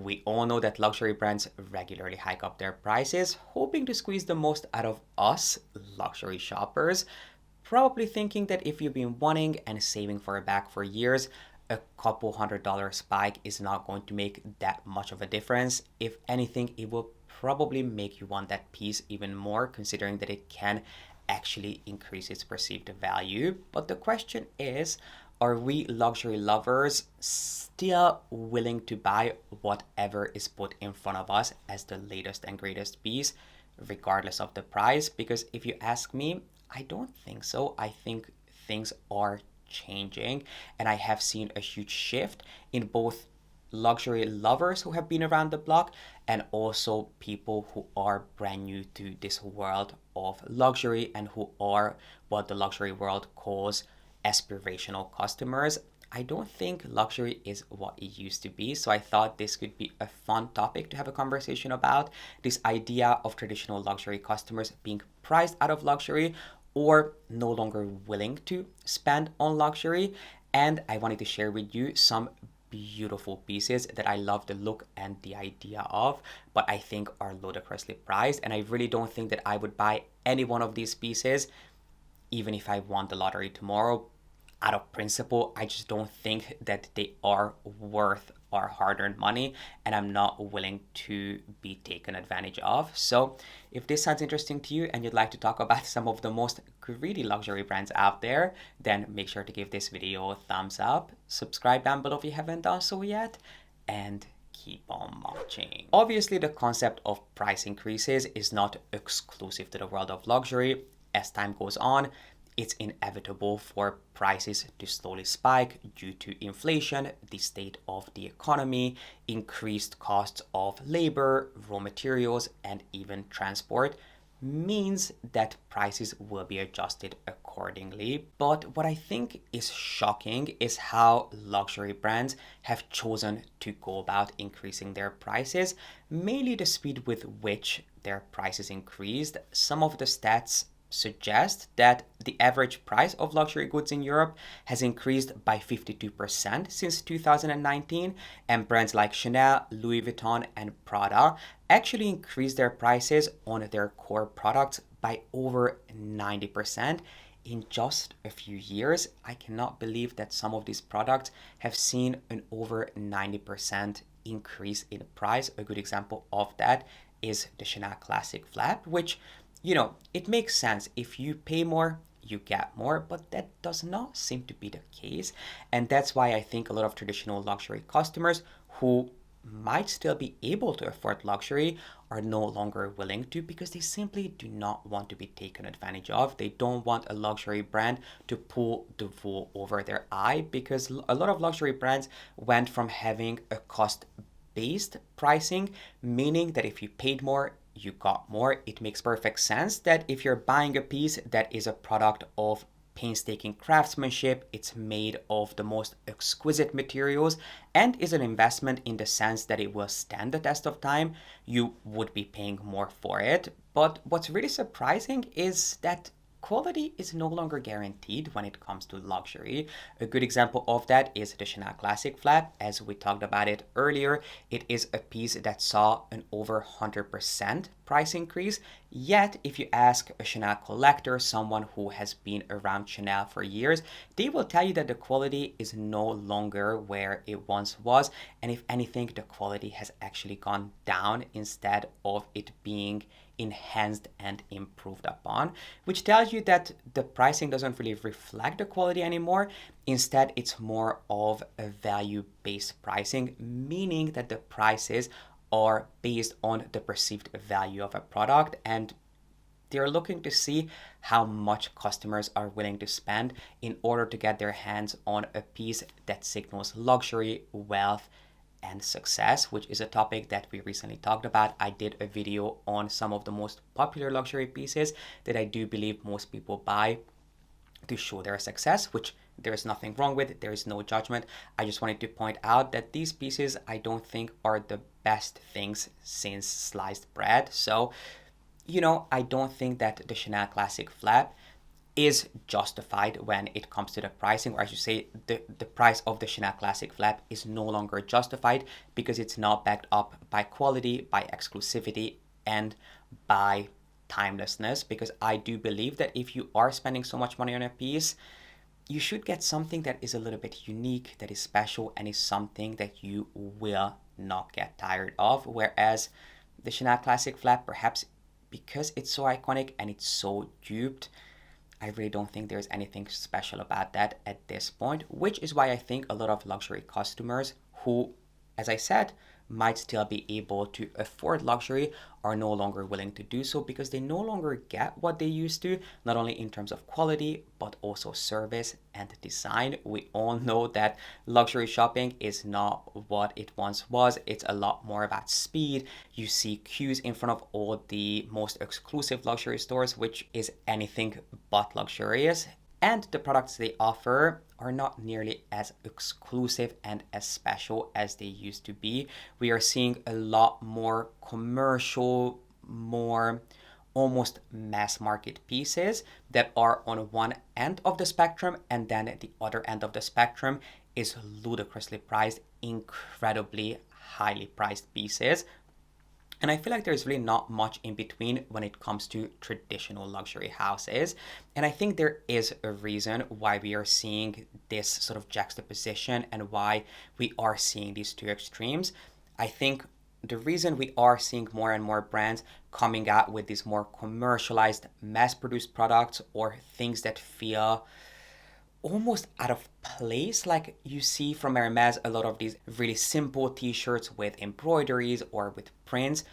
We all know that luxury brands regularly hike up their prices, hoping to squeeze the most out of us, luxury shoppers, probably thinking that if you've been wanting and saving for a bag for years, a couple $100 spike is not going to make that much of a difference. If anything, it will probably make you want that piece even more, considering that it can actually increase its perceived value. But the question is, are we luxury lovers still willing to buy whatever is put in front of us as the latest and greatest piece, regardless of the price? Because if you ask me, I don't think so. I think things are changing, and I have seen a huge shift in both luxury lovers who have been around the block and also people who are brand new to this world of luxury and who are what the luxury world calls aspirational customers. I don't think luxury is what it used to be, so I thought this could be a fun topic to have a conversation about, this idea of traditional luxury customers being priced out of luxury or no longer willing to spend on luxury. And I wanted to share with you some beautiful pieces that I love the look and the idea of, but I think are ludicrously priced. And I really don't think that I would buy any one of these pieces, even if I won the lottery tomorrow. Out of principle, I just don't think that they are worth our hard-earned money, and I'm not willing to be taken advantage of. So if this sounds interesting to you and you'd like to talk about some of the most greedy luxury brands out there, then make sure to give this video a thumbs up, subscribe down below if you haven't done so yet, and keep on watching. Obviously, the concept of price increases is not exclusive to the world of luxury. As time goes on, it's inevitable for prices to slowly spike due to inflation, the state of the economy, increased costs of labor, raw materials, and even transport means that prices will be adjusted accordingly. But what I think is shocking is how luxury brands have chosen to go about increasing their prices, mainly the speed with which their prices increased. Some of the stats suggest that the average price of luxury goods in Europe has increased by 52% since 2019, and brands like Chanel, Louis Vuitton, and Prada actually increased their prices on their core products by over 90% in just a few years. I cannot believe that some of these products have seen an over 90% increase in price. A good example of that is the Chanel Classic Flap, which, you know, it makes sense. If you pay more, you get more, but that does not seem to be the case. And that's why I think a lot of traditional luxury customers who might still be able to afford luxury are no longer willing to, because they simply do not want to be taken advantage of. They don't want a luxury brand to pull the wool over their eye, because a lot of luxury brands went from having a cost-based pricing, meaning that if you paid more, you got more. It makes perfect sense that if you're buying a piece that is a product of painstaking craftsmanship, it's made of the most exquisite materials, and is an investment in the sense that it will stand the test of time, you would be paying more for it. But what's really surprising is that quality is no longer guaranteed when it comes to luxury. A good example of that is the Chanel Classic Flap. As we talked about it earlier, it is a piece that saw an over 100% price increase. Yet, if you ask a Chanel collector, someone who has been around Chanel for years, they will tell you that the quality is no longer where it once was. And if anything, the quality has actually gone down instead of it being enhanced and improved upon, which tells you that the pricing doesn't really reflect the quality anymore. Instead, it's more of a value-based pricing, meaning that the prices are based on the perceived value of a product, and they're looking to see how much customers are willing to spend in order to get their hands on a piece that signals luxury, wealth, and success, which is a topic that we recently talked about. I did a video on some of the most popular luxury pieces that I do believe most people buy to show their success, which there is nothing wrong with. There is no judgment. I just wanted to point out that these pieces I don't think are the best things since sliced bread. So, you know, I don't think that the Chanel Classic Flap is justified when it comes to the pricing, or I should say the price of the Chanel Classic Flap is no longer justified because it's not backed up by quality, by exclusivity, and by timelessness. Because I do believe that if you are spending so much money on a piece, you should get something that is a little bit unique, that is special, and is something that you will not get tired of. Whereas the Chanel Classic Flap, perhaps because it's so iconic and it's so duped, I really don't think there's anything special about that at this point, which is why I think a lot of luxury customers who, as I said, might still be able to afford luxury are no longer willing to do so because they no longer get what they used to, not only in terms of quality, but also service and design. We all know that luxury shopping is not what it once was. It's a lot more about speed. You see queues in front of all the most exclusive luxury stores, which is anything but luxurious. And the products they offer are not nearly as exclusive and as special as they used to be. We are seeing a lot more commercial, more almost mass market pieces that are on one end of the spectrum, and then at the other end of the spectrum is ludicrously priced, incredibly highly priced pieces. And I feel like there's really not much in between when it comes to traditional luxury houses. And I think there is a reason why we are seeing this sort of juxtaposition and why we are seeing these two extremes. I think the reason we are seeing more and more brands coming out with these more commercialized, mass produced products or things that feel almost out of place. Like you see from Hermes a lot of these really simple t-shirts with embroideries or with prints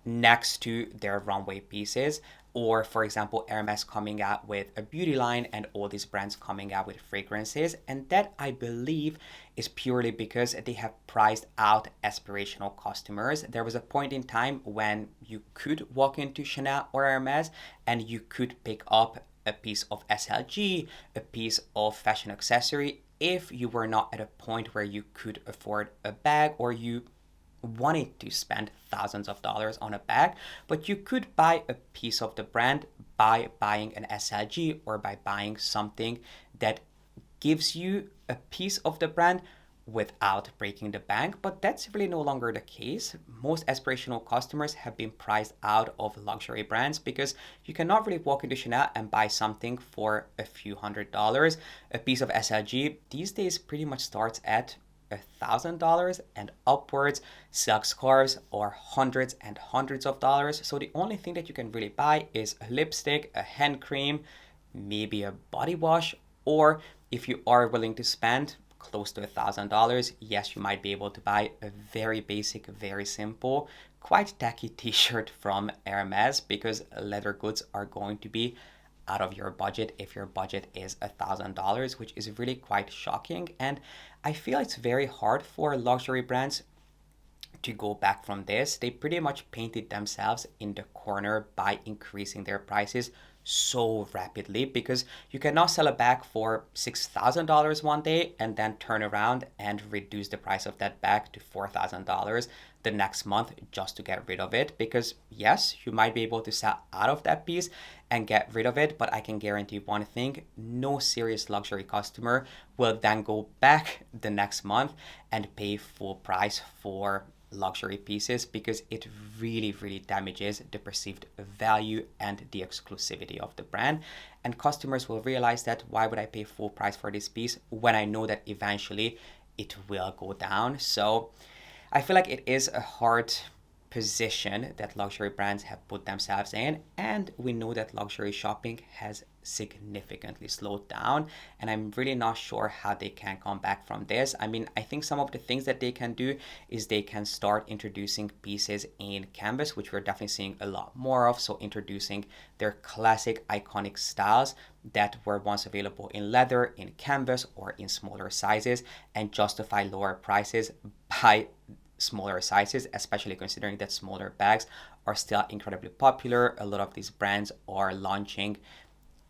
next to their runway pieces. Or for example, Hermes coming out with a beauty line and all these brands coming out with fragrances. And that I believe is purely because they have priced out aspirational customers. There was a point in time when you could walk into Chanel or Hermes and you could pick up a piece of SLG, a piece of fashion accessory, if you were not at a point where you could afford a bag or you wanted to spend thousands of dollars on a bag, but you could buy a piece of the brand by buying an SLG or by buying something that gives you a piece of the brand without breaking the bank. But that's really no longer the case. Most aspirational customers have been priced out of luxury brands because you cannot really walk into Chanel and buy something for a few $100s. A piece of SLG these days pretty much starts at $1,000 and upwards. Silk scarves are hundreds and hundreds of dollars. So the only thing that you can really buy is a lipstick, a hand cream, maybe a body wash, or if you are willing to spend close to $1,000, yes, you might be able to buy a very basic, very simple, quite tacky t-shirt from Hermes, because leather goods are going to be out of your budget if your budget is $1,000, which is really quite shocking. And I feel it's very hard for luxury brands to go back from this. They pretty much painted themselves in the corner by increasing their prices so rapidly, because you cannot sell a bag for $6,000 one day and then turn around and reduce the price of that bag to $4,000 the next month just to get rid of it. Because yes, you might be able to sell out of that piece and get rid of it, but I can guarantee one thing: no serious luxury customer will then go back the next month and pay full price for luxury pieces, because it really, really damages the perceived value and the exclusivity of the brand. And customers will realize that, why would I pay full price for this piece when I know that eventually it will go down? So I feel like it is a hard position that luxury brands have put themselves in, and we know that luxury shopping has significantly slowed down, and I'm really not sure how they can come back from this. I mean, I think some of the things that they can do is they can start introducing pieces in canvas, which we're definitely seeing a lot more of. So introducing their classic iconic styles that were once available in leather, in canvas, or in smaller sizes, and justify lower prices by smaller sizes, especially considering that smaller bags are still incredibly popular. A lot of these brands are launching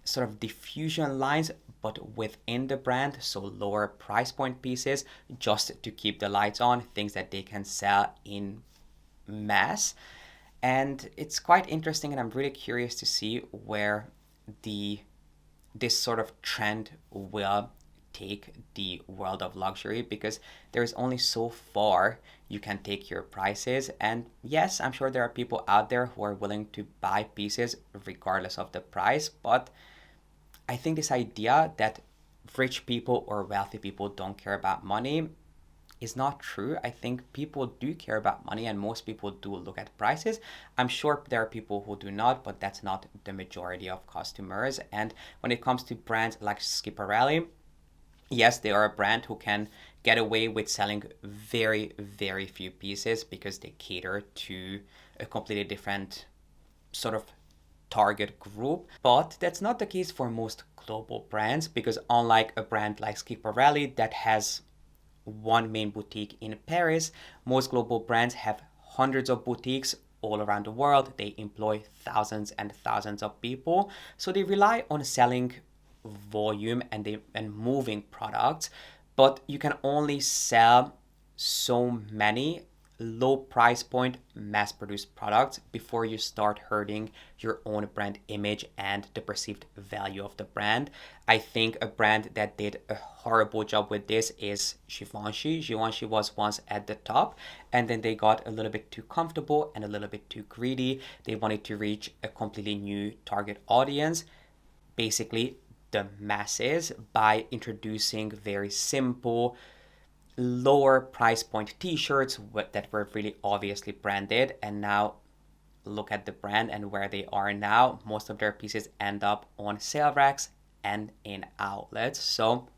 sort of diffusion lines, but within the brand, so lower price point pieces, just to keep the lights on, things that they can sell in mass. And it's quite interesting, and I'm really curious to see where the this sort of trend will take the world of luxury, because there's only so far you can take your prices. And yes, I'm sure there are people out there who are willing to buy pieces regardless of the price, but I think this idea that rich people or wealthy people don't care about money is not true. I think people do care about money, and most people do look at prices. I'm sure there are people who do not, but that's not the majority of customers. And when it comes to brands like Schiaparelli, yes, they are a brand who can get away with selling very, very few pieces because they cater to a completely different sort of target group. But that's not the case for most global brands, because unlike a brand like Schiaparelli that has one main boutique in Paris, most global brands have hundreds of boutiques all around the world. They employ thousands and thousands of people. So they rely on selling volume and moving products, but you can only sell so many low price point mass produced products before you start hurting your own brand image and the perceived value of the brand. I think a brand that did a horrible job with this is Givenchy. Givenchy was once at the top, and then they got a little bit too comfortable and a little bit too greedy. They wanted to reach a completely new target audience, basically the masses, by introducing very simple lower price point t-shirts that were really obviously branded. And now look at the brand and where they are now. Most of their pieces end up on sale racks and in outlets. So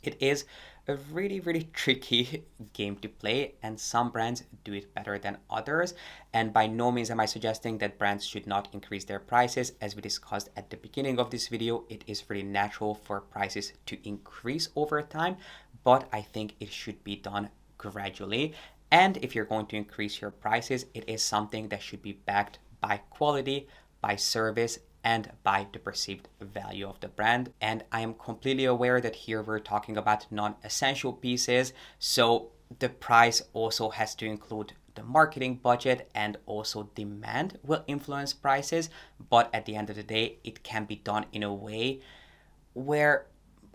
it is a really, really tricky game to play, and some brands do it better than others. And by no means am I suggesting that brands should not increase their prices. As we discussed at the beginning of this video, it is really natural for prices to increase over time, but I think it should be done gradually. And if you're going to increase your prices, it is something that should be backed by quality, by service, and by the perceived value of the brand. And I am completely aware that here we're talking about non-essential pieces, so the price also has to include the marketing budget, and also demand will influence prices. But at the end of the day, it can be done in a way where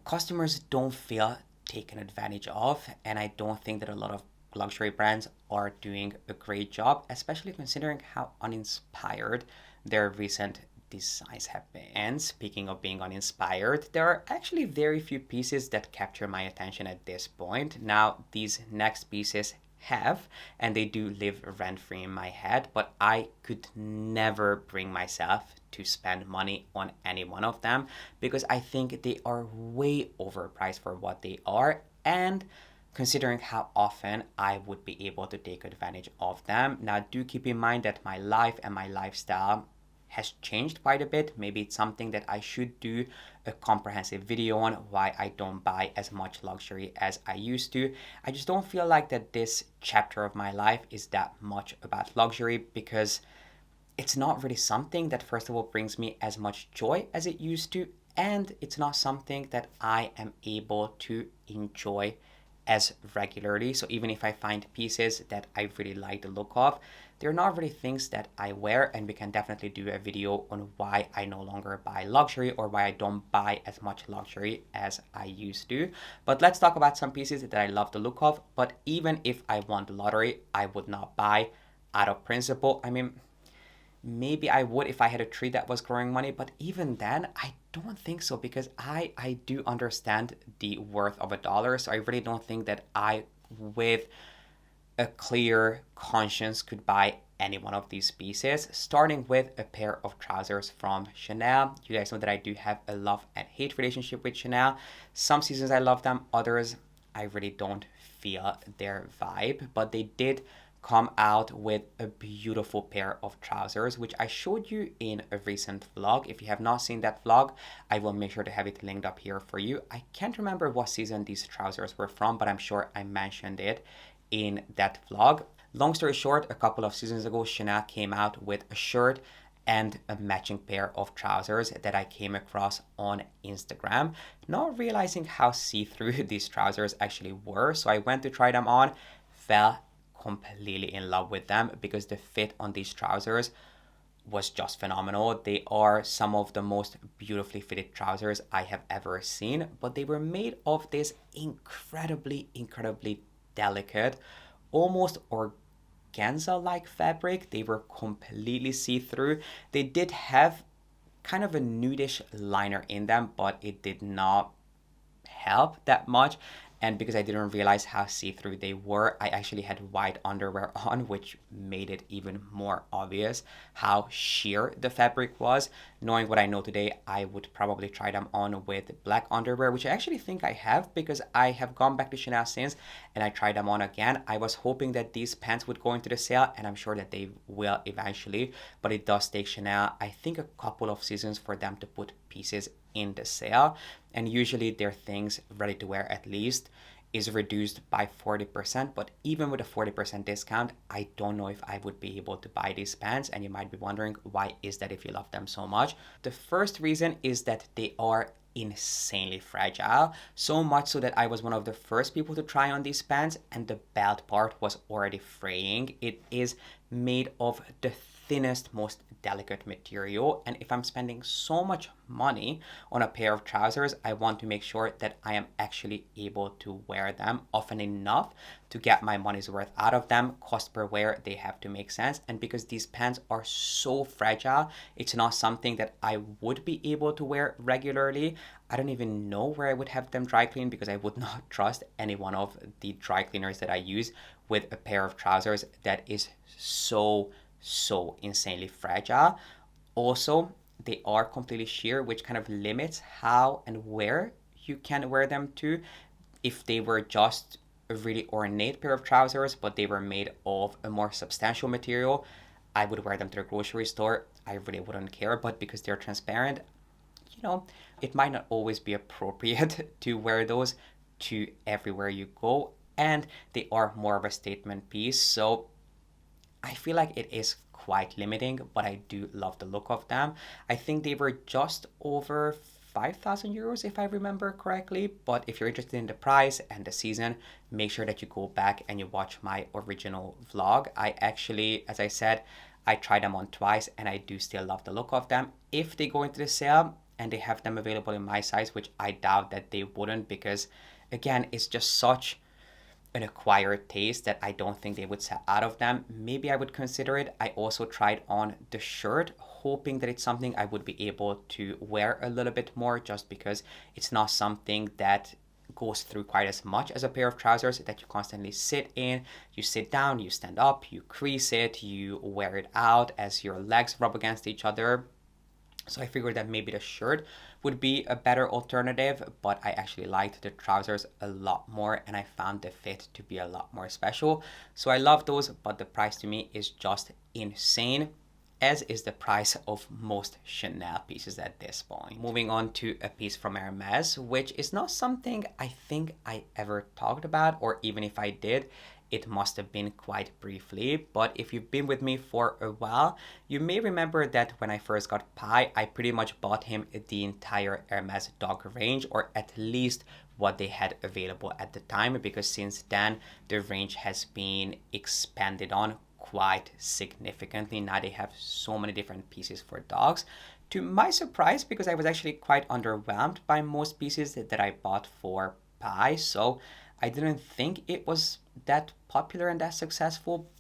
customers don't feel taken advantage of. And I don't think that a lot of luxury brands are doing a great job, especially considering how uninspired their recent designs have been. And speaking of being uninspired, there are actually very few pieces that capture my attention at this point. Now, these next pieces have, and they do live rent-free in my head, but I could never bring myself to spend money on any one of them, because I think they are way overpriced for what they are, and considering how often I would be able to take advantage of them. Now, do keep in mind that my life and my lifestyle has changed quite a bit. Maybe it's something that I should do a comprehensive video on, why I don't buy as much luxury as I used to. I just don't feel like that this chapter of my life is that much about luxury, because it's not really something that, first of all, brings me as much joy as it used to, and it's not something that I am able to enjoy as regularly. So even if I find pieces that I really like the look of, they're not really things that I wear, and we can definitely do a video on why I no longer buy luxury, or why I don't buy as much luxury as I used to. But let's talk about some pieces that I love the look of, but even if I won the lottery, I would not buy out of principle. I mean, maybe I would if I had a tree that was growing money, but even then, I don't think so, because I do understand the worth of a dollar. So I really don't think that I, with a clear conscience, could buy any one of these pieces, starting with a pair of trousers from Chanel. You guys know that I do have a love and hate relationship with Chanel. Some seasons I love them, others I really don't feel their vibe, but they did come out with a beautiful pair of trousers, which I showed you in a recent vlog. If you have not seen that vlog, I will make sure to have it linked up here for you. I can't remember what season these trousers were from, but I'm sure I mentioned it in that vlog. Long story short, a couple of seasons ago, Chanel came out with a shirt and a matching pair of trousers that I came across on Instagram, not realizing how see-through these trousers actually were. So I went to try them on, fell completely in love with them, because the fit on these trousers was just phenomenal. They are some of the most beautifully fitted trousers I have ever seen, but they were made of this incredibly delicate, almost organza-like fabric. They were completely see-through. They did have kind of a nudish liner in them, but it did not help that much. And because I didn't realize how see-through they were, I actually had white underwear on, which made it even more obvious how sheer the fabric was. Knowing what I know today, I would probably try them on with black underwear, which I actually think I have because I have gone back to Chanel since and I tried them on again. I was hoping that these pants would go into the sale, and I'm sure that they will eventually, but it does take Chanel, I think, a couple of seasons for them to put pieces in the sale, and usually their things ready to wear at least is reduced by 40%, but even with a 40% discount, I don't know if I would be able to buy these pants. And you might be wondering, why is that if you love them so much? The first reason is that they are insanely fragile, so much so that I was one of the first people to try on these pants and the belt part was already fraying. It is made of the thinnest, most delicate material, and if I'm spending so much money on a pair of trousers, I want to make sure that I am actually able to wear them often enough to get my money's worth out of them. Cost per wear, they have to make sense, and because these pants are so fragile, it's not something that I would be able to wear regularly. I don't even know where I would have them dry cleaned because I would not trust any one of the dry cleaners that I use with a pair of trousers that is so insanely fragile. Also, they are completely sheer, which kind of limits how and where you can wear them to. If they were just a really ornate pair of trousers, but they were made of a more substantial material, I would wear them to the grocery store. I really wouldn't care, but because they're transparent, it might not always be appropriate to wear those to everywhere you go, and they are more of a statement piece, so I feel like it is quite limiting, but I do love the look of them. I think they were just over 5,000 euros if I remember correctly, but if you're interested in the price and the season, make sure that you go back and you watch my original vlog. I actually, as I said, I tried them on twice and I do still love the look of them. If they go into the sale and they have them available in my size, which I doubt that they wouldn't, because again, it's just such an acquired taste that I don't think they would sell out of them. Maybe I would consider it. I also tried on the shirt, hoping that it's something I would be able to wear a little bit more, just because it's not something that goes through quite as much as a pair of trousers that you constantly sit in. You sit down, you stand up, you crease it, you wear it out as your legs rub against each other. So I figured that maybe the shirt would be a better alternative, but I actually liked the trousers a lot more and I found the fit to be a lot more special. So I love those, but the price to me is just insane, as is the price of most Chanel pieces at this point. Moving on to a piece from Hermes, which is not something I think I ever talked about, or even if I did, it must have been quite briefly. But if you've been with me for a while, you may remember that when I first got Pi, I pretty much bought him the entire Hermes dog range, or at least what they had available at the time, because since then the range has been expanded on quite significantly. Now they have so many different pieces for dogs. To my surprise, because I was actually quite underwhelmed by most pieces that I bought for Pi, so I didn't think it was that popular and that successful,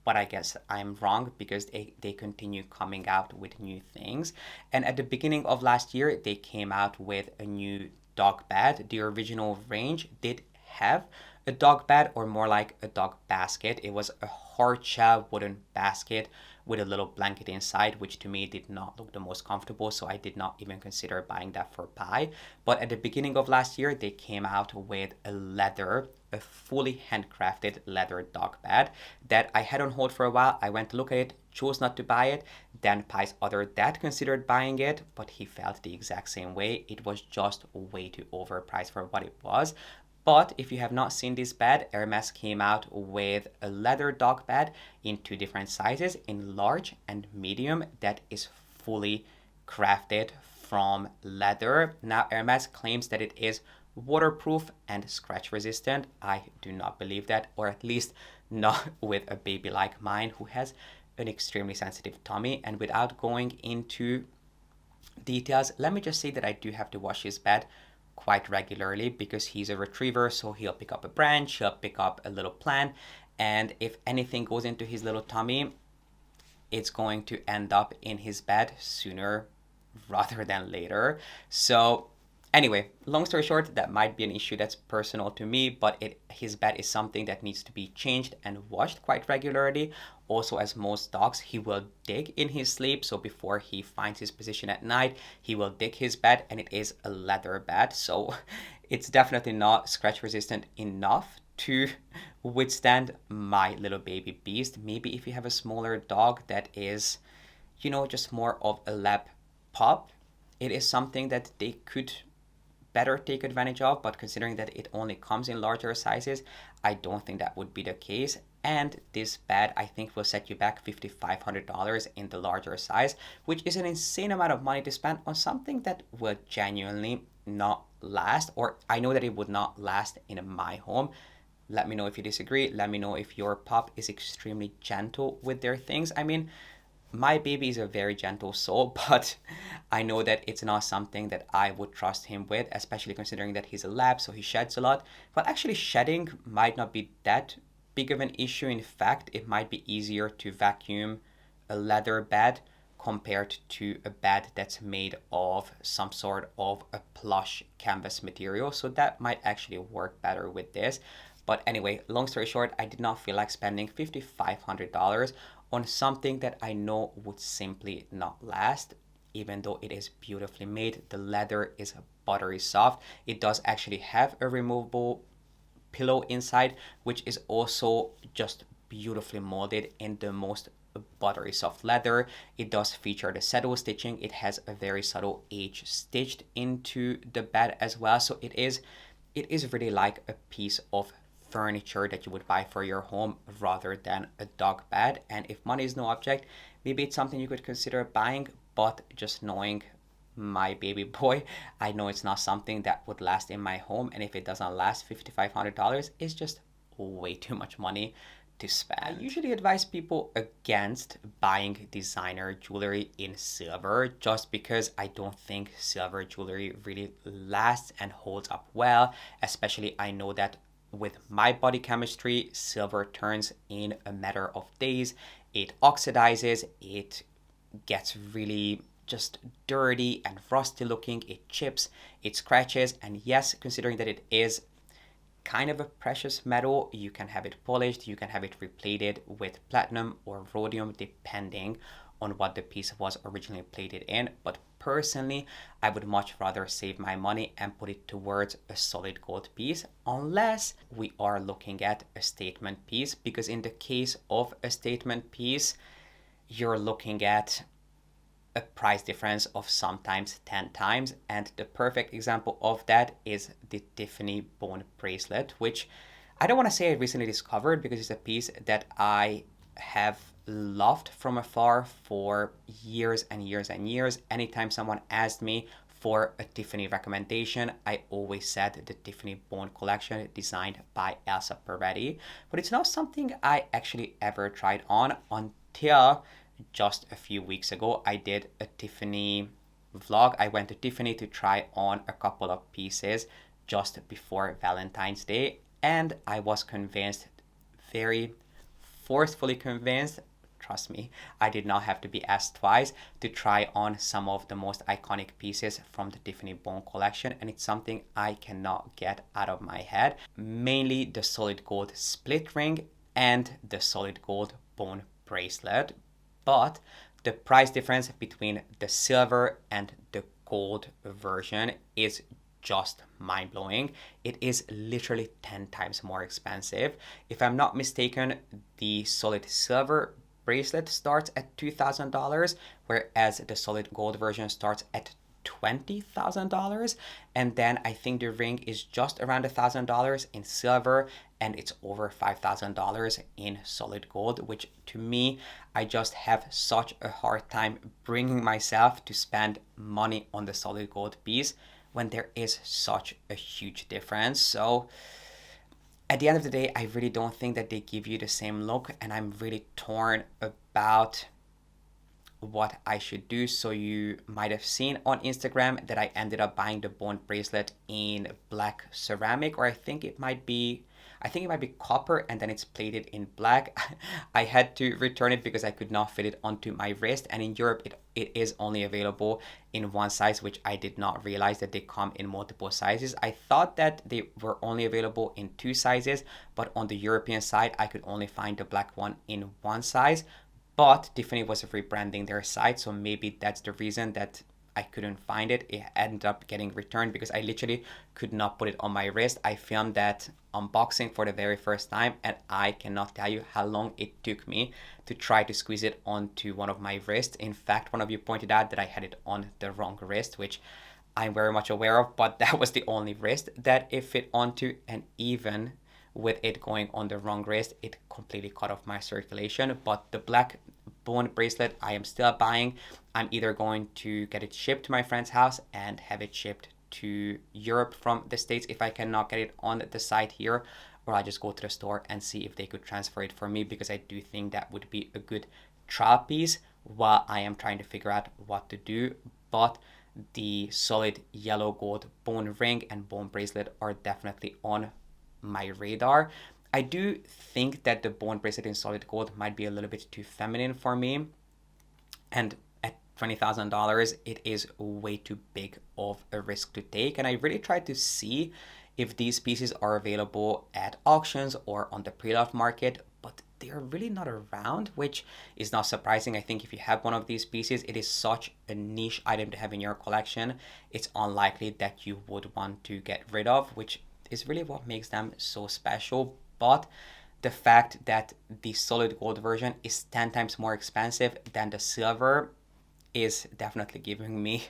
but I guess I'm wrong because they continue coming out with new things. And at the beginning of last year, they came out with a new dog bed. The original range did have a dog bed, or more like a dog basket. It was a hard shell wooden basket with a little blanket inside, which to me did not look the most comfortable, so I did not even consider buying that for Pi. But at the beginning of last year, they came out with a fully handcrafted leather dog bed that I had on hold for a while. I went to look at it, chose not to buy it. Then Pi's other dad considered buying it, but he felt the exact same way. It was just way too overpriced for what it was. But if you have not seen this bed, Hermes came out with a leather dog bed in two different sizes, in large and medium, that is fully crafted from leather. Now, Hermes claims that it is waterproof and scratch resistant. I do not believe that, or at least not with a baby like mine who has an extremely sensitive tummy, and without going into details, let me just say that I do have to wash his bed quite regularly because he's a retriever, so he'll pick up a branch, he'll pick up a little plant, and if anything goes into his little tummy, it's going to end up in his bed sooner rather than later. So anyway, long story short, that might be an issue that's personal to me, but his bed is something that needs to be changed and washed quite regularly. Also, as most dogs, he will dig in his sleep. So before he finds his position at night, he will dig his bed, and it is a leather bed. So it's definitely not scratch resistant enough to withstand my little baby beast. Maybe if you have a smaller dog that is, just more of a lab pup, it is something that they could better take advantage of, but considering that it only comes in larger sizes, I don't think that would be the case. And this bed, I think, will set you back $5,500 in the larger size, which is an insane amount of money to spend on something that will genuinely not last, or I know that it would not last in my home. Let me know if you disagree. Let me know if your pup is extremely gentle with their things. I mean, my baby is a very gentle soul, but I know that it's not something that I would trust him with, especially considering that he's a lab, so he sheds a lot. But actually, shedding might not be that big of an issue. In fact, it might be easier to vacuum a leather bed compared to a bed that's made of some sort of a plush canvas material. So that might actually work better with this. But anyway, long story short, I did not feel like spending $5,500 on something that I know would simply not last, even though it is beautifully made. The leather is buttery soft. It does actually have a removable pillow inside, which is also just beautifully molded in the most buttery soft leather. It does feature the saddle stitching. It has a very subtle H stitched into the bed as well. So it is really like a piece of furniture that you would buy for your home rather than a dog bed. And if money is no object, maybe it's something you could consider buying, but just knowing my baby boy, I know it's not something that would last in my home. And if it doesn't last, $5,500 is just way too much money to spend. I usually advise people against buying designer jewelry in silver just because I don't think silver jewelry really lasts and holds up well. Especially, I know that with my body chemistry, silver turns in a matter of days. It oxidizes, it gets really just dirty and rusty looking, it chips, it scratches, and yes, considering that it is kind of a precious metal, you can have it polished, you can have it replated with platinum or rhodium depending on what the piece was originally plated in. But personally, I would much rather save my money and put it towards a solid gold piece, unless we are looking at a statement piece, because in the case of a statement piece, you're looking at a price difference of sometimes 10 times. And the perfect example of that is the Tiffany bone bracelet, which I don't want to say I recently discovered because it's a piece that I have loved from afar for years and years and years. Anytime someone asked me for a Tiffany recommendation, I always said the Tiffany bone collection designed by Elsa Peretti. But it's not something I actually ever tried on until just a few weeks ago. I did a Tiffany vlog. I went to Tiffany to try on a couple of pieces just before Valentine's Day, and I was convinced, very forcefully convinced, trust me, I did not have to be asked twice, to try on some of the most iconic pieces from the Tiffany bone collection, and it's something I cannot get out of my head. Mainly the solid gold split ring and the solid gold bone bracelet. But the price difference between the silver and the gold version is just mind-blowing. It is literally 10 times more expensive. If I'm not mistaken, the solid silver bracelet starts at $2,000, whereas the solid gold version starts at $20,000. And then I think the ring is just around $1,000 in silver, and it's over $5,000 in solid gold, which to me, I just have such a hard time bringing myself to spend money on the solid gold piece when there is such a huge difference. So at the end of the day, I really don't think that they give you the same look, and I'm really torn about what I should do. So you might have seen on Instagram that I ended up buying the bone bracelet in black ceramic, or I think it might be copper and then it's plated in black. I had to return it because I could not fit it onto my wrist, and in Europe it is only available in one size, which I did not realize that they come in multiple sizes. I thought that they were only available in two sizes, but on the European side I could only find the black one in one size. But Tiffany was rebranding their site, so maybe that's the reason that I couldn't find it. It ended up getting returned because I literally could not put it on my wrist. I filmed that unboxing for the very first time, and I cannot tell you how long it took me to try to squeeze it onto one of my wrists. In fact, one of you pointed out that I had it on the wrong wrist, which I'm very much aware of, but that was the only wrist that it fit onto, and even with it going on the wrong wrist, it completely cut off my circulation. But the black bone bracelet I am still buying. I'm either going to get it shipped to my friend's house and have it shipped to Europe from the States if I cannot get it on the site here, or I just go to the store and see if they could transfer it for me, because I do think that would be a good trial piece while I am trying to figure out what to do. But the solid yellow gold bone ring and bone bracelet are definitely on my radar. I do think that the bone bracelet in solid gold might be a little bit too feminine for me, and at $20,000 it is way too big of a risk to take. And I really tried to see if these pieces are available at auctions or on the pre-loved market, but they are really not around, which is not surprising. I think if you have one of these pieces, it is such a niche item to have in your collection, it's unlikely that you would want to get rid of, which is really what makes them so special. But the fact that the solid gold version is 10 times more expensive than the silver is definitely giving me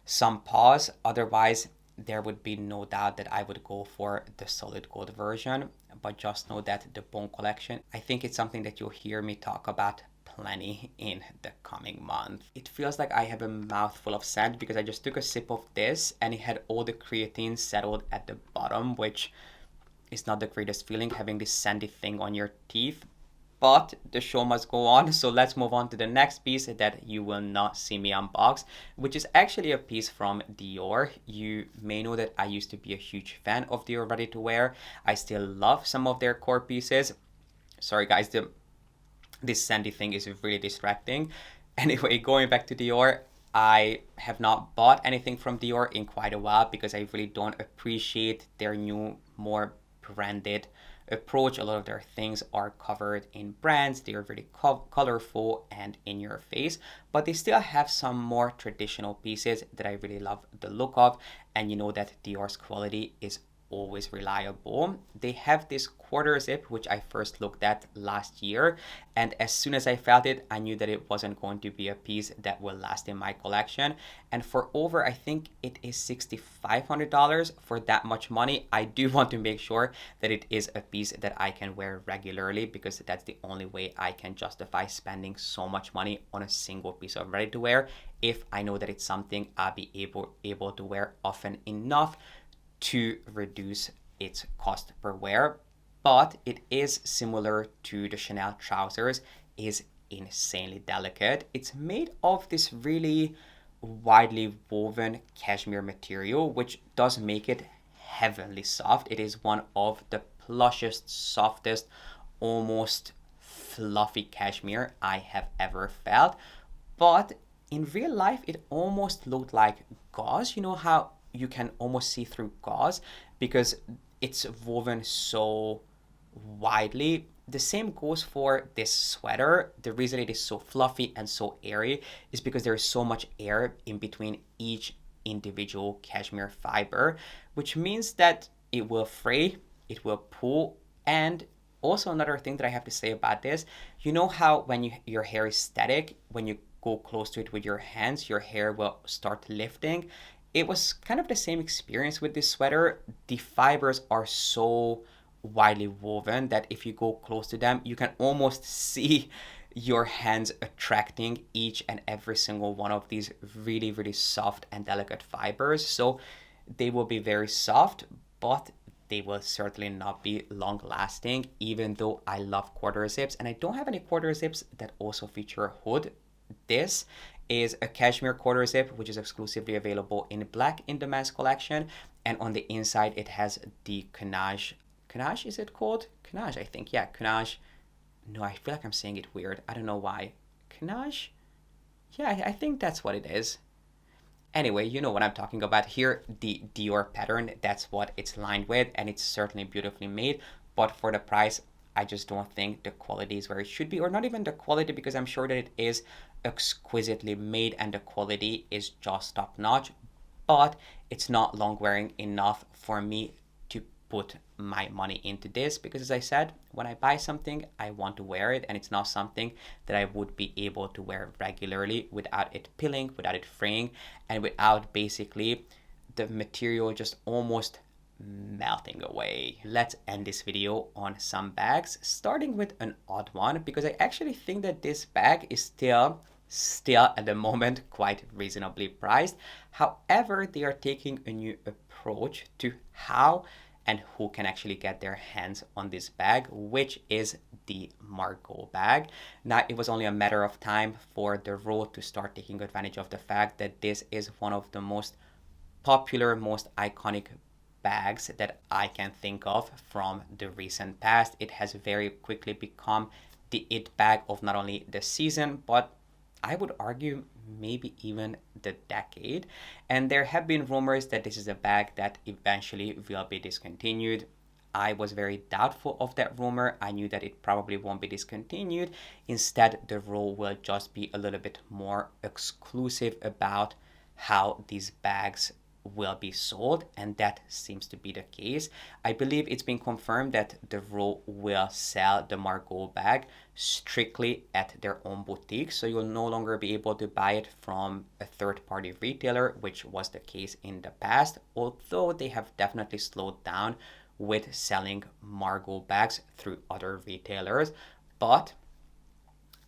some pause. Otherwise, there would be no doubt that I would go for the solid gold version. But just know that the bone collection, I think it's something that you'll hear me talk about plenty in the coming month. It feels like I have a mouthful of sand because I just took a sip of this and it had all the creatine settled at the bottom, which is not the greatest feeling, having this sandy thing on your teeth. But the show must go on, so let's move on to the next piece that you will not see me unbox, which is actually a piece from Dior. You may know that I used to be a huge fan of Dior ready to wear. I still love some of their core pieces. Sorry guys, this sandy thing is really distracting. Anyway, going back to Dior, I have not bought anything from Dior in quite a while because I really don't appreciate their new, more branded approach. A lot of their things are covered in brands. They are very colorful and in your face, but they still have some more traditional pieces that I really love the look of. And you know that Dior's quality is always reliable. They have this quarter zip, which I first looked at last year, and as soon as I felt it, I knew that it wasn't going to be a piece that will last in my collection. And for over, I think it is $6,500 for that much money, I do want to make sure that it is a piece that I can wear regularly, because that's the only way I can justify spending so much money on a single piece of ready to wear, if I know that it's something I'll be able to wear often enough to reduce its cost per wear. But it is similar to the Chanel trousers, is insanely delicate. It's made of this really widely woven cashmere material, which does make it heavenly soft. It is one of the plushest, softest, almost fluffy cashmere I have ever felt. But in real life, it almost looked like gauze. You know how you can almost see through gauze because it's woven so widely. The same goes for this sweater. The reason it is so fluffy and so airy is because there is so much air in between each individual cashmere fiber, which means that it will fray, it will pull. And also another thing that I have to say about this, you know how when your hair is static, when you go close to it with your hands, your hair will start lifting. It was kind of the same experience with this sweater. The fibers are so widely woven that if you go close to them, you can almost see your hands attracting each and every single one of these really, really soft and delicate fibers. So they will be very soft, but they will certainly not be long lasting, even though I love quarter zips. And I don't have any quarter zips that also feature a hood. This is a cashmere quarter zip, which is exclusively available in black in the men's collection. And on the inside, it has the canage. Canage, is it called? Canage, I think. Yeah, canage. No, I feel like I'm saying it weird. I don't know why. Canage? Yeah, I think that's what it is. Anyway, you know what I'm talking about here. The Dior pattern, that's what it's lined with, and it's certainly beautifully made. But for the price, I just don't think the quality is where it should be, or not even the quality, because I'm sure that it is exquisitely made and the quality is just top notch. But it's not long wearing enough for me to put my money into this, because as I said, when I buy something, I want to wear it, and it's not something that I would be able to wear regularly without it pilling, without it fraying, and without basically the material just almost melting away. Let's end this video on some bags, starting with an odd one, because I actually think that this bag is still at the moment quite reasonably priced. However, they are taking a new approach to how and who can actually get their hands on this bag, which is the Margot bag. Now, it was only a matter of time for the road to start taking advantage of the fact that this is one of the most popular, most iconic bags that I can think of from the recent past. It has very quickly become the it bag of not only the season, but I would argue maybe even the decade. And there have been rumors that this is a bag that eventually will be discontinued. I was very doubtful of that rumor. I knew that it probably won't be discontinued. Instead, the rule will just be a little bit more exclusive about how these bags will be sold, and that seems to be the case. I believe it's been confirmed that the role will sell the Margot bag strictly at their own boutique, so you'll no longer be able to buy it from a third-party retailer, which was the case in the past, although they have definitely slowed down with selling Margot bags through other retailers. But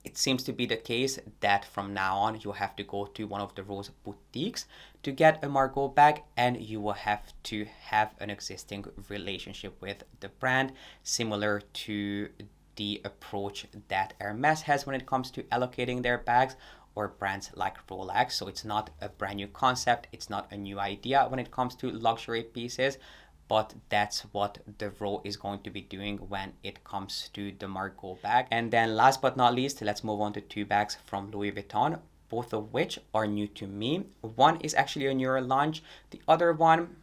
it seems to be the case that from now on you have to go to one of the Rose boutiques to get a Margot bag, and you will have to have an existing relationship with the brand, similar to the approach that Hermes has when it comes to allocating their bags, or brands like Rolex. So it's not a brand new concept, it's not a new idea when it comes to luxury pieces, but that's what the Row is going to be doing when it comes to the Margot bag. And then last but not least, let's move on to two bags from Louis Vuitton, both of which are new to me. One is actually a newer launch. The other one,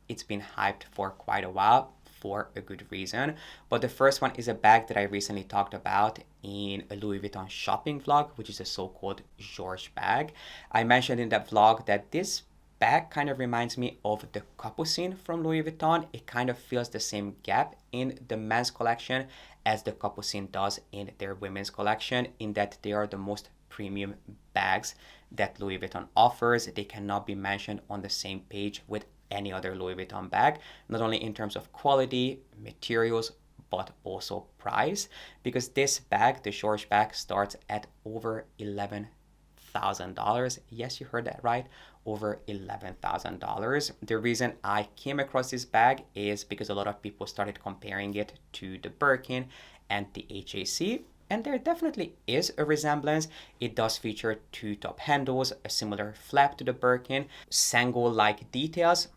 it's been hyped for quite a while for a good reason. But the first one is a bag that I recently talked about in a Louis Vuitton shopping vlog, which is a so-called Georges bag. I mentioned in that vlog that this bag kind of reminds me of the Capucine from Louis Vuitton. It kind of fills the same gap in the men's collection as the Capucine does in their women's collection, in that they are the most premium bags that Louis Vuitton offers. They cannot be mentioned on the same page with any other Louis Vuitton bag, not only in terms of quality, materials, but also price, because this bag, the Georges bag, starts at over $11,000. Yes, you heard that right, over $11,000. The reason I came across this bag is because a lot of people started comparing it to the Birkin and the HAC, and there definitely is a resemblance. It does feature two top handles, a similar flap to the Birkin, Sango-like details,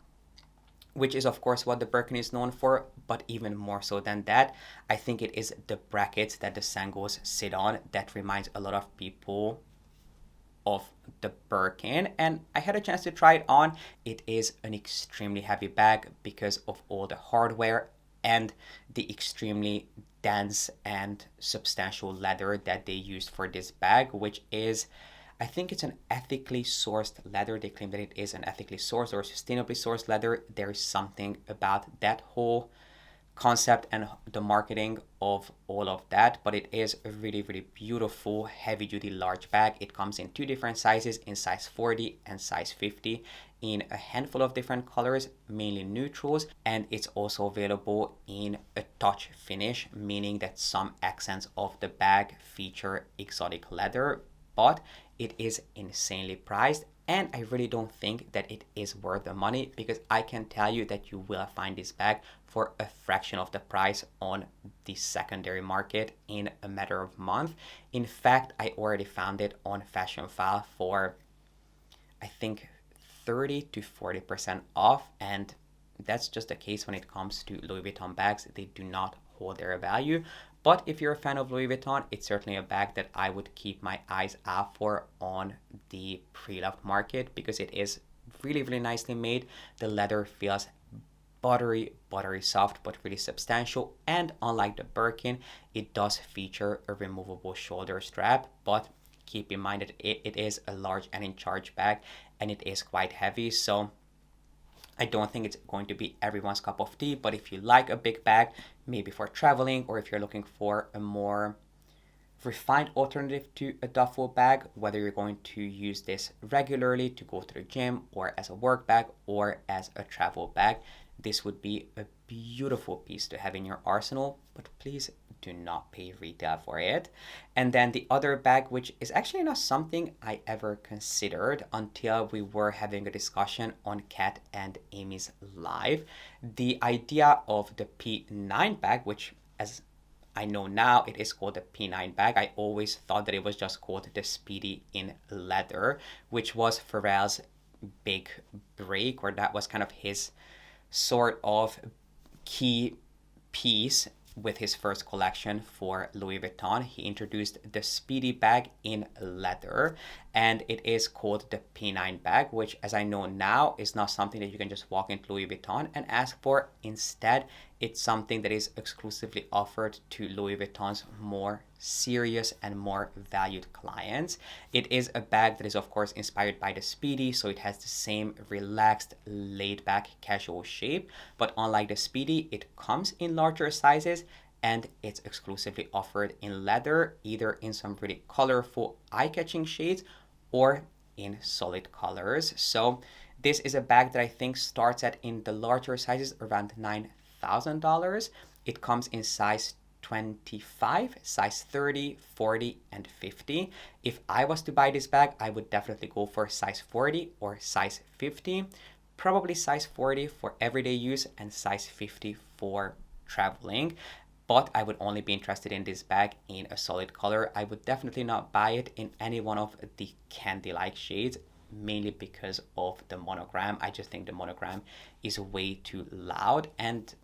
which is of course what the Birkin is known for, but even more so than that, I think it is the brackets that the Sangos sit on that reminds a lot of people of the Birkin. And I had a chance to try it on. It is an extremely heavy bag because of all the hardware and the extremely dense and substantial leather that they used for this bag, which is, I think it's an ethically sourced leather. They claim that it is an ethically sourced or sustainably sourced leather. There is something about that whole concept and the marketing of all of that, but it is a really, really beautiful heavy duty large bag. It comes in two different sizes, in size 40 and size 50, in a handful of different colors, mainly neutrals, and it's also available in a touch finish, meaning that some accents of the bag feature exotic leather, but it is insanely priced And I really don't think that it is worth the money, because I can tell you that you will find this bag for a fraction of the price on the secondary market in a matter of months. In fact, I already found it on Fashion File for, I think, 30 to 40% off. And that's just the case when it comes to Louis Vuitton bags. They do not hold their value. But if you're a fan of Louis Vuitton, it's certainly a bag that I would keep my eyes out for on the pre-loved market, because it is really, really nicely made. The leather feels buttery soft, but really substantial. And unlike the Birkin, it does feature a removable shoulder strap, but keep in mind that it is a large and in charge bag, and it is quite heavy. So I don't think it's going to be everyone's cup of tea, but if you like a big bag, maybe for traveling, or if you're looking for a more refined alternative to a duffel bag, whether you're going to use this regularly to go to the gym, or as a work bag, or as a travel bag, this would be a beautiful piece to have in your arsenal, but please do not pay retail for it. And then the other bag, which is actually not something I ever considered until we were having a discussion on Kat and Amy's live, the idea of the P9 bag, which, as I know now, it is called the P9 bag. I always thought that it was just called the Speedy in leather, which was Pharrell's big break, or that was kind of his sort of key piece with his first collection for Louis Vuitton. He introduced the Speedy bag in leather, and it is called the P9 bag, which, as I know now, is not something that you can just walk into Louis Vuitton and ask for. Instead, it's something that is exclusively offered to Louis Vuitton's more serious and more valued clients. It is a bag that is, of course, inspired by the Speedy, so it has the same relaxed, laid-back, casual shape. But unlike the Speedy, it comes in larger sizes, and it's exclusively offered in leather, either in some really colorful, eye-catching shades or in solid colors. So this is a bag that I think starts at, in the larger sizes, around $9,000. It comes in size 25, size 30, 40, and 50. If I was to buy this bag, I would definitely go for size 40 or size 50. Probably size 40 for everyday use and size 50 for traveling. But I would only be interested in this bag in a solid color. I would definitely not buy it in any one of the candy-like shades, mainly because of the monogram. I just think the monogram is way too loud. And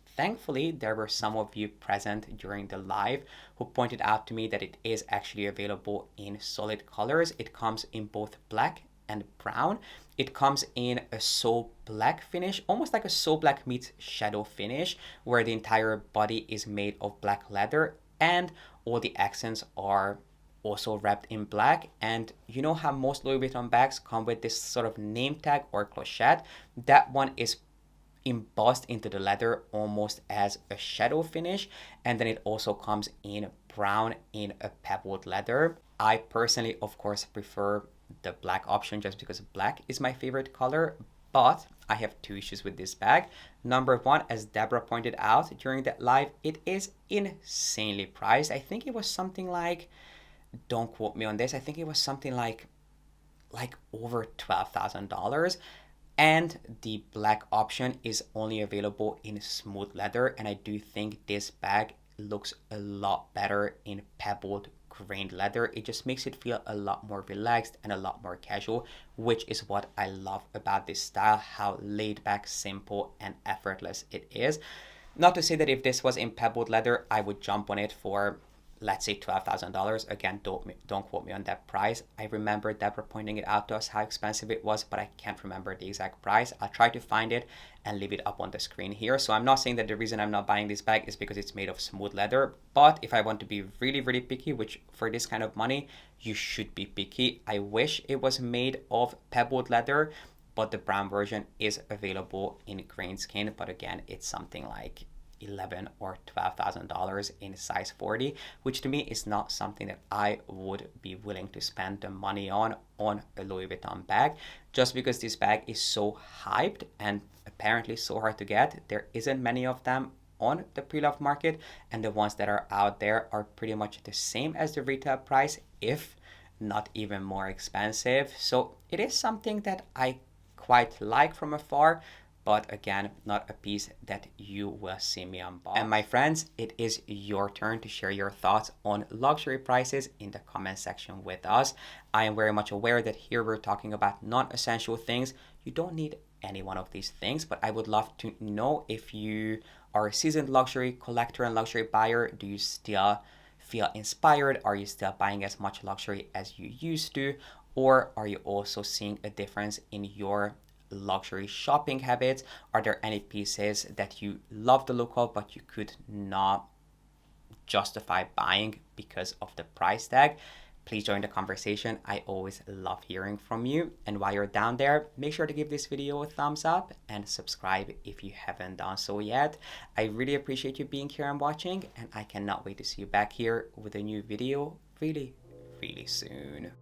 thankfully, there were some of you present during the live who pointed out to me that it is actually available in solid colors. It comes in both black and brown. It comes in a so black finish, almost like a so black meets shadow finish, where the entire body is made of black leather and all the accents are also wrapped in black. And you know how most Louis Vuitton bags come with this sort of name tag or clochette? That one is embossed into the leather almost as a shadow finish, and then it also comes in brown in a pebbled leather. I personally, of course, prefer the black option just because black is my favorite color, but I have two issues with this bag. Number one, as Deborah pointed out during that live, it is insanely priced. I think it was something like, don't quote me on this, I think it was something like over $12,000. And the black option is only available in smooth leather, and I do think this bag looks a lot better in pebbled grained leather. It just makes it feel a lot more relaxed and a lot more casual, which is what I love about this style, how laid back, simple, and effortless it is. Not to say that if this was in pebbled leather, I would jump on it for, let's say, $12,000. Again, don't quote me on that price. I remember Deborah pointing it out to us how expensive it was, but I can't remember the exact price. I'll try to find it and leave it up on the screen here. So I'm not saying that the reason I'm not buying this bag is because it's made of smooth leather, but if I want to be really, really picky, which for this kind of money, you should be picky. I wish it was made of pebbled leather, but the brown version is available in grain skin. But again, it's something like $11,000 or $12,000 in size 40, which to me is not something that I would be willing to spend the money on a Louis Vuitton bag, just because this bag is so hyped and apparently so hard to get. There isn't many of them on the pre-loved market, and the ones that are out there are pretty much the same as the retail price, if not even more expensive. So it is something that I quite like from afar, but again, not a piece that you will see me unbox. And my friends, it is your turn to share your thoughts on luxury prices in the comment section with us. I am very much aware that here we're talking about non-essential things. You don't need any one of these things, but I would love to know if you are a seasoned luxury collector and luxury buyer. Do you still feel inspired? Are you still buying as much luxury as you used to? Or are you also seeing a difference in your luxury shopping habits? Are there any pieces that you love the look of but you could not justify buying because of the price tag? Please join the conversation. I always love hearing from you. And while you're down there, make sure to give this video a thumbs up and subscribe if you haven't done so yet. I really appreciate you being here and watching, and I cannot wait to see you back here with a new video really, really soon.